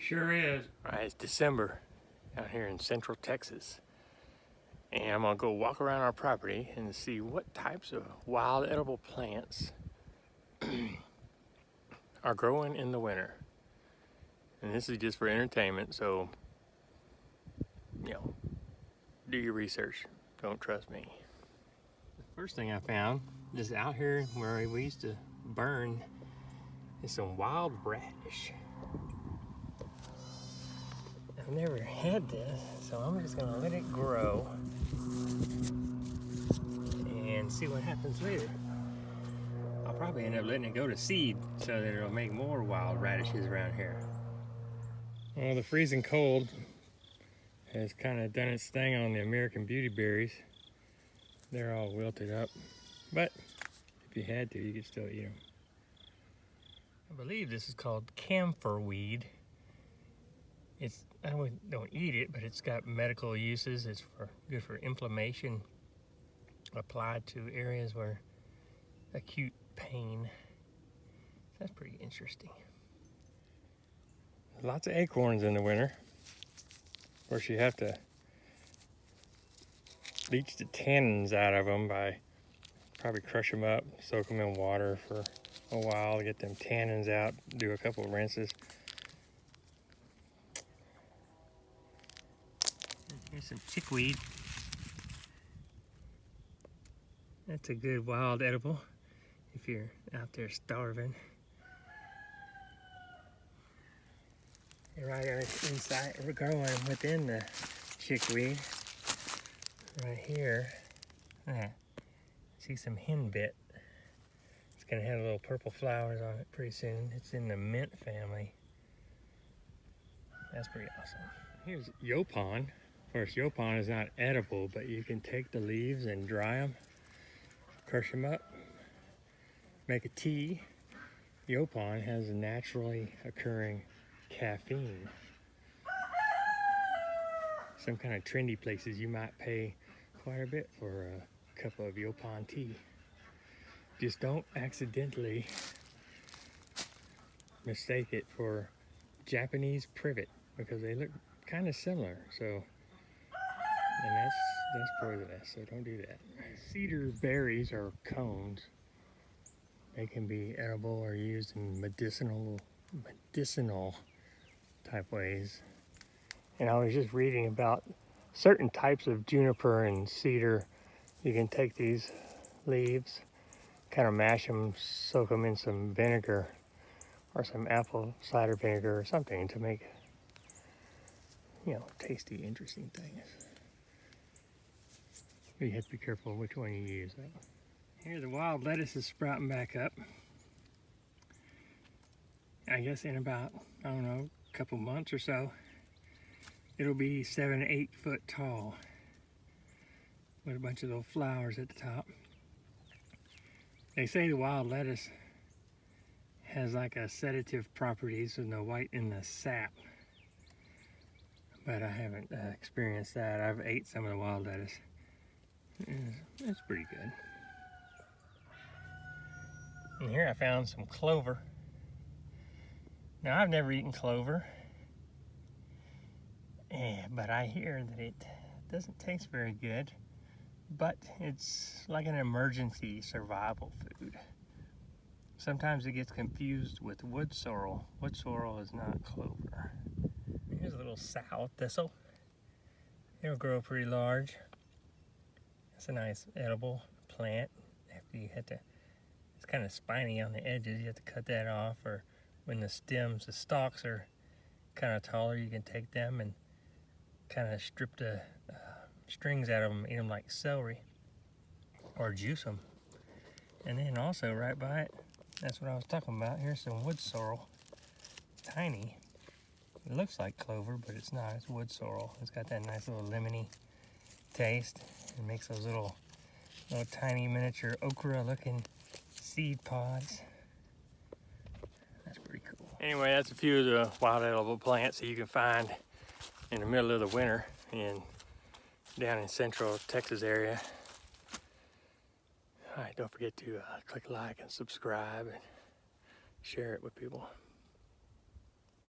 Sure is. All right, it's December out here in central Texas. And I'm gonna go walk around our property and see what types of wild edible plants are growing in the winter. And this is just for entertainment, so, you know, do your research. Don't trust me. The first thing I found just out here where we used to burn is some wild radish. I've never had this, so I'm just gonna let it grow and see what happens later. I'll probably end up letting it go to seed so that it'll make more wild radishes around here. Well, the freezing cold has kind of done its thing on the American beauty berries. They're all wilted up, but if you had to, you could still eat them. I believe this is called camphor weed. I don't eat it, but it's got medical uses. It's good for inflammation applied to areas where acute pain. That's pretty interesting. Lots of acorns in the winter. Of course, you have to leach the tannins out of them by probably crush them up, soak them in water for a while to get them tannins out, do a couple of rinses. Here's some chickweed. That's a good wild edible if you're out there starving. They're right inside, we're growing within the chickweed. Right here. See some henbit. It's gonna have little purple flowers on it pretty soon. It's in the mint family. That's pretty awesome. Here's yopon. Of course, yopon is not edible, but you can take the leaves and dry them, crush them up, make a tea. Yopon has a naturally occurring caffeine. Some kind of trendy places you might pay quite a bit for a cup of yopon tea. Just don't accidentally mistake it for Japanese privet because they look kind of similar. So, and that's poisonous, so don't do that. Cedar berries are cones. They can be edible or used in medicinal type ways. And I was just reading about certain types of juniper and cedar. You can take these leaves, kind of mash them, soak them in some vinegar or some apple cider vinegar or something to make, you know, tasty, interesting things. You have to be careful which one you use though. Here the wild lettuce is sprouting back up. I guess in about, I don't know, a couple months or so, it'll be 7 to 8 foot tall with a bunch of little flowers at the top. They say the wild lettuce has like a sedative properties in the white in the sap, but I haven't experienced that. I've ate some of the wild lettuce. It's pretty good. And here I found some clover. Now I've never eaten clover, but I hear that it doesn't taste very good, but it's like an emergency survival food. Sometimes it gets confused with wood sorrel. Wood sorrel is not clover. Here's a little sow thistle. It'll grow pretty large. It's a nice edible plant. It's kind of spiny on the edges. You have to cut that off, or when the stalks are kind of taller, you can take them and kind of strip the strings out of them, eat them like celery, or juice them. And then also right by it, that's what I was talking about. Here's some wood sorrel, tiny. It looks like clover, but it's not. It's wood sorrel. It's got that nice little lemony taste. It makes those little tiny miniature okra-looking seed pods. That's pretty cool. Anyway, that's a few of the wild edible plants that you can find in the middle of the winter down in central Texas area. All right, don't forget to click like and subscribe and share it with people.